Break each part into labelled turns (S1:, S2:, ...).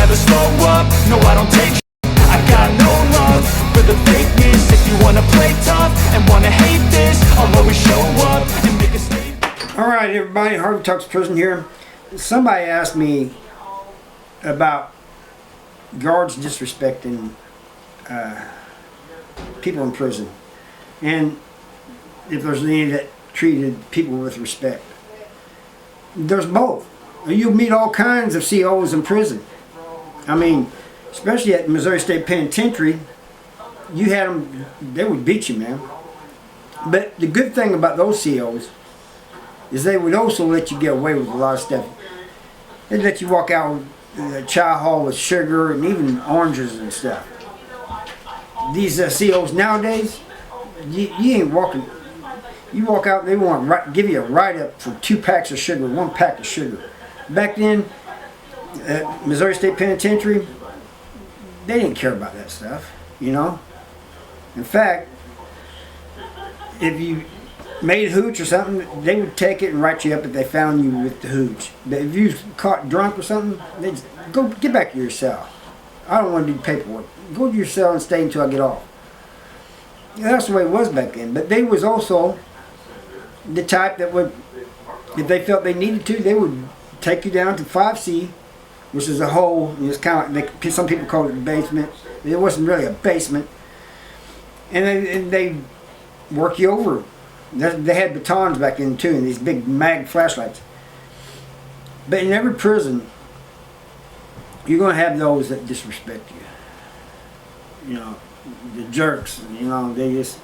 S1: never slow up, no I don't take shit. I got no love for the fakeness. If you wanna play tough and wanna hate this, I'll always show up and make a statement.
S2: Alright everybody, Harvey Talks Prison here. Somebody asked me about guards disrespecting people in prison, and if there's any that treated people with respect. There's both. You'll meet all kinds of COs in prison. I mean, especially at Missouri State Penitentiary, you had them, they would beat you, man. But the good thing about those COs is they would also let you get away with a lot of stuff. They'd let you walk out with a chow hall with sugar and even oranges and stuff. These COs nowadays, you ain't walking. You walk out, they want to give you a write-up for 2 packs of sugar, 1 pack of sugar. Back then, at Missouri State Penitentiary, they didn't care about that stuff, you know. In fact, if you made hooch or something, they would take it and write you up if they found you with the hooch. But if you was caught drunk or something, they'd just, go get back to your cell. I don't want to do paperwork. Go to your cell and stay until I get off. Yeah, that's the way it was back then. But they was also the type that would, if they felt they needed to, they would take you down to 5C, which is a hole. It's kind of like, some people call it the basement. It wasn't really a basement. And they work you over. They had batons back then too, and these big mag flashlights. But in every prison, you're going to have those that disrespect you. You know, the jerks. You know, they just.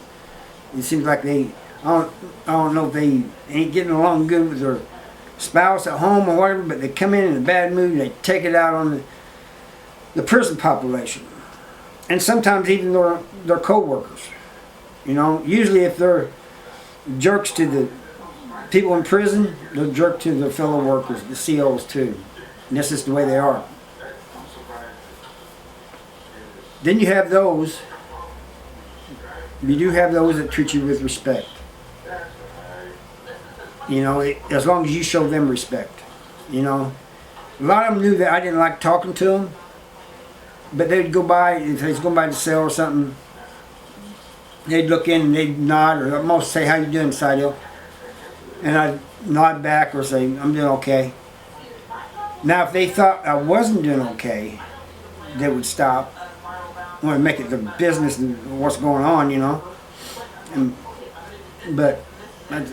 S2: It seems like they. I don't know if they ain't getting along good with their spouse at home or whatever, but they come in a bad mood and they take it out on the prison population, and sometimes even their co-workers. You know, usually if they're jerks to the people in prison, they're jerk to their fellow workers, the COs too. And that's just the way they are. Then you have those, you do have those that treat you with respect. You know, as long as you show them respect. You know, a lot of them knew that I didn't like talking to them, but they'd go by, if they was going by the cell or something, they'd look in and they'd nod or almost say, "How you doing, Sidel?" And I'd nod back or say, "I'm doing okay." Now if they thought I wasn't doing okay, they would stop. Want to make it their business and what's going on, you know. But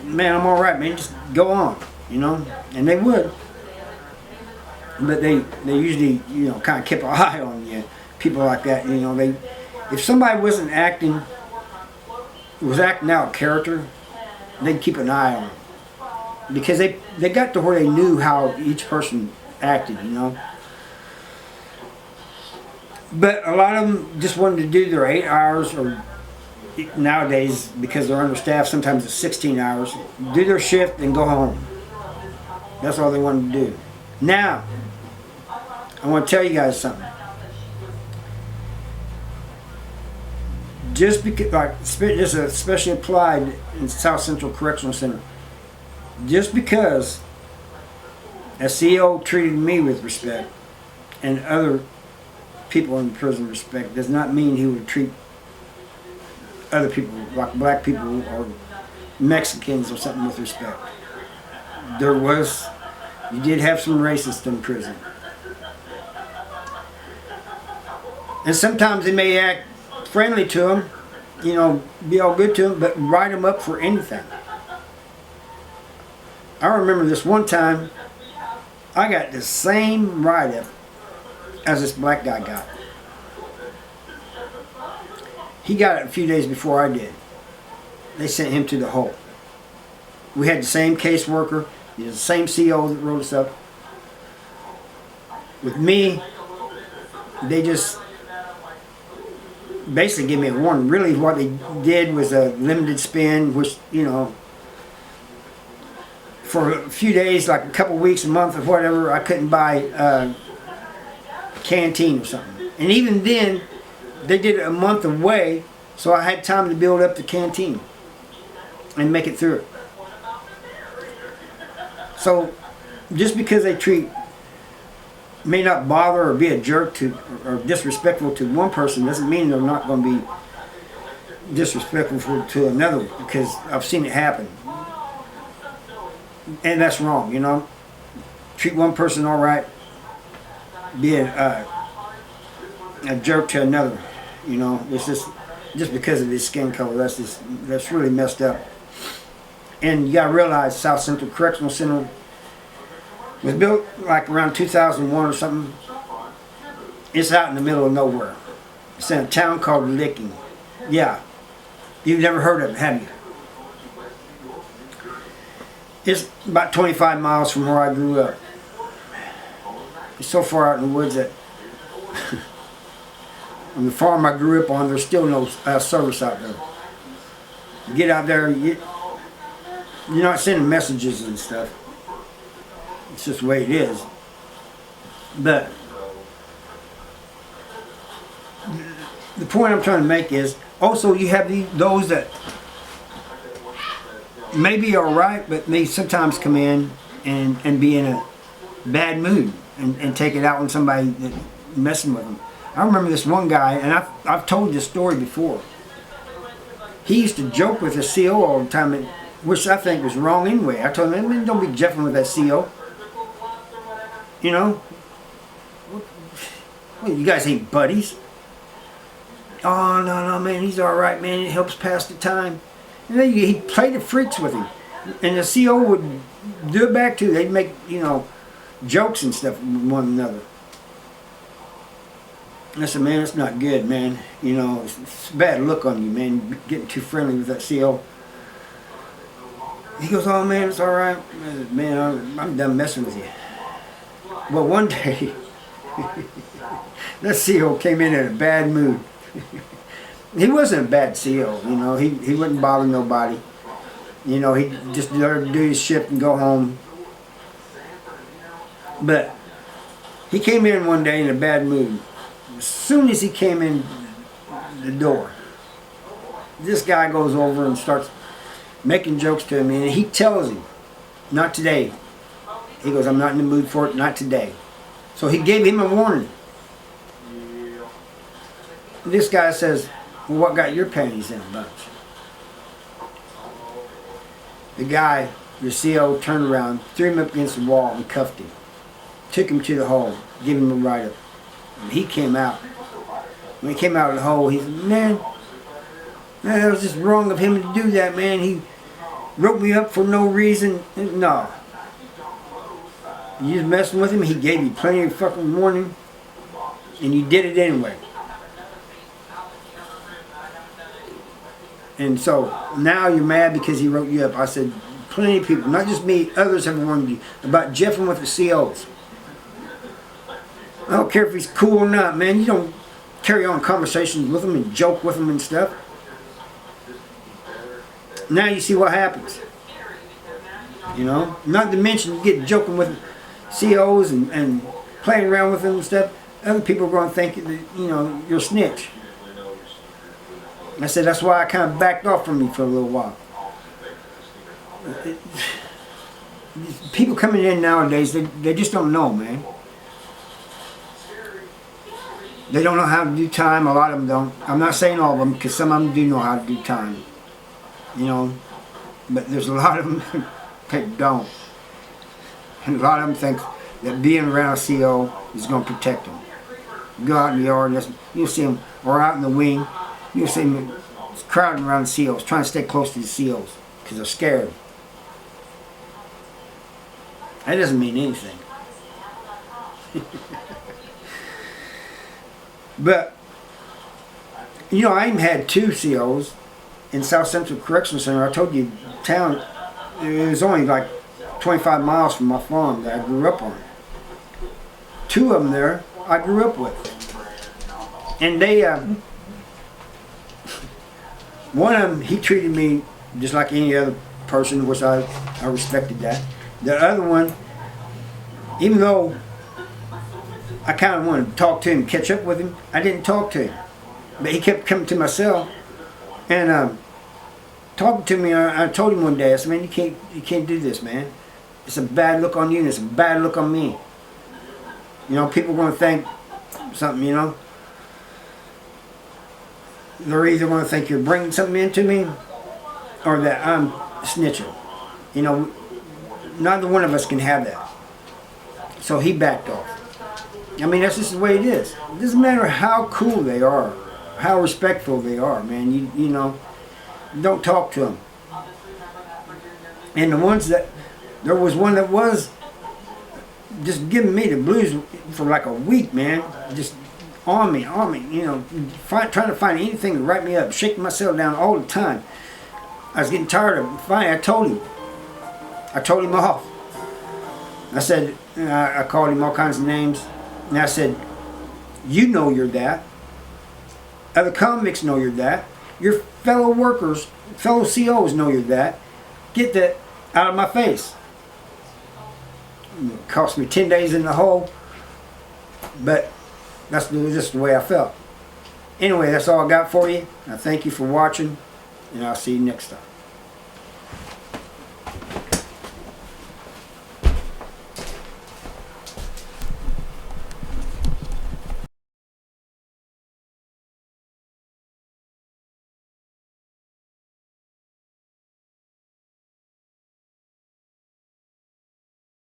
S2: man, I'm all right, man. Just go on, you know. And they would, but they usually, you know, kind of keep an eye on you. People like that, you know. If somebody was acting out of character, they'd keep an eye on them because they got to where they knew how each person acted, you know. But a lot of them just wanted to do their 8 hours, or nowadays, because they're understaffed, sometimes it's 16 hours, do their shift and go home. That's all they wanted to do. Now, I want to tell you guys something. Just because, like, this is especially applied in South Central Correctional Center. Just because a CO treated me with respect and other people in prison respect does not mean he would treat other people, like black people or Mexicans or something, with respect. You did have some racists in prison. And sometimes they may act friendly to them, you know, be all good to them, but write them up for anything. I remember this one time, I got the same write-up as this black guy got. He got it a few days before I did. They sent him to the hole. We had the same caseworker, the same CO that wrote us up. With me, they just basically gave me a warning. Really what they did was a limited spin, which, you know, for a few days, like a couple weeks, a month or whatever, I couldn't buy canteen or something. And even then, they did it a month away, so I had time to build up the canteen and make it through it. So just because they treat may not bother or be a jerk to or disrespectful to one person doesn't mean they're not going to be disrespectful to another, because I've seen it happen. And that's wrong, you know. Treat one person all right, be a jerk to another, you know. It's just because of his skin color. That's really messed up. And you gotta realize South Central Correctional Center was built like around 2001 or something. It's out in the middle of nowhere. It's in a town called Licking. Yeah, you've never heard of it, have you? It's about 25 miles from where I grew up. It's so far out in the woods that on the farm I grew up on, there's still no service out there. You get out there, you're not sending messages and stuff. It's just the way it is. But the point I'm trying to make is, also you have those that maybe are right, but they sometimes come in and be in a bad mood and take it out on somebody that messing with them. I remember this one guy, and I've told this story before. He used to joke with the CO all the time, which I think was wrong anyway. I told him, man, don't be joking with that CO. You know? Well, you guys ain't buddies. Oh, no, man, he's all right, man. It helps pass the time. And then he played the freaks with him. And the CO would do it back too. They'd make, jokes and stuff with one another. And I said, man, it's not good, man. It's a bad look on you, man, getting too friendly with that CO. He goes, oh, man, it's all right. Man, I'm done messing with you. Well, one day, that CO came in a bad mood. He wasn't a bad CO, he wouldn't bother nobody. He'd just do his shift and go home. But he came in one day in a bad mood. As soon as he came in the door, this guy goes over and starts making jokes to him, and he tells him, not today. He goes, I'm not in the mood for it, not today. So he gave him a warning. This guy says, well, what got your panties in a bunch? The guy, the CO, turned around, threw him up against the wall and cuffed him. Took him to the hole, gave him a write-up. And he came out. When he came out of the hole, he said, man, that was just wrong of him to do that, man. He wrote me up for no reason. No. You just messing with him, he gave you plenty of fucking warning, and you did it anyway. And so now you're mad because he wrote you up. I said, plenty of people, not just me, others have warned you about jeffing with the COs. I don't care if he's cool or not, man. You don't carry on conversations with him and joke with him and stuff. Now you see what happens. Not to mention you get joking with COs and playing around with them and stuff. Other people are going to think that, you're a snitch. I said, that's why I kind of backed off from you for a little while. People coming in nowadays, they just don't know, man. They don't know how to do time. A lot of them don't. I'm not saying all of them, because some of them do know how to do time. But there's a lot of them that don't. And a lot of them think that being around a CO is going to protect them. Go out in the yard, and you'll see them, or out in the wing, you'll see them crowding around the COs, trying to stay close to the COs, because they're scared. That doesn't mean anything. But, I even had 2 COs in South Central Correctional Center. I told you, town, it was only like 25 miles from my farm that I grew up on. 2 of them there, I grew up with. And they, one of them, he treated me just like any other person, which I respected that. The other one, even though I kind of wanted to talk to him, catch up with him, I didn't talk to him. But he kept coming to my cell and talking to me. I told him one day, I said, man, you can't do this, man. It's a bad look on you and it's a bad look on me. You know, people are going to think something, you know. They're either going to think you're bringing something into me or that I'm snitching. You know, neither one of us can have that. So he backed off. I mean, that's just the way it is. It doesn't matter how cool they are, how respectful they are, man. You know, don't talk to them. And the ones that, there was one that was just giving me the blues for like a week, man. Just on me, you know, trying to find anything to write me up, shaking myself down all the time. I was getting tired of it. Finally, I told him off. I said, I called him all kinds of names, and I said, you know you're that. Other convicts know you're that. Your fellow workers, fellow COs know you're that. Get that out of my face. It cost me 10 days in the hole, but that's just the way I felt. Anyway, that's all I got for you. I thank you for watching, and I'll see you next time.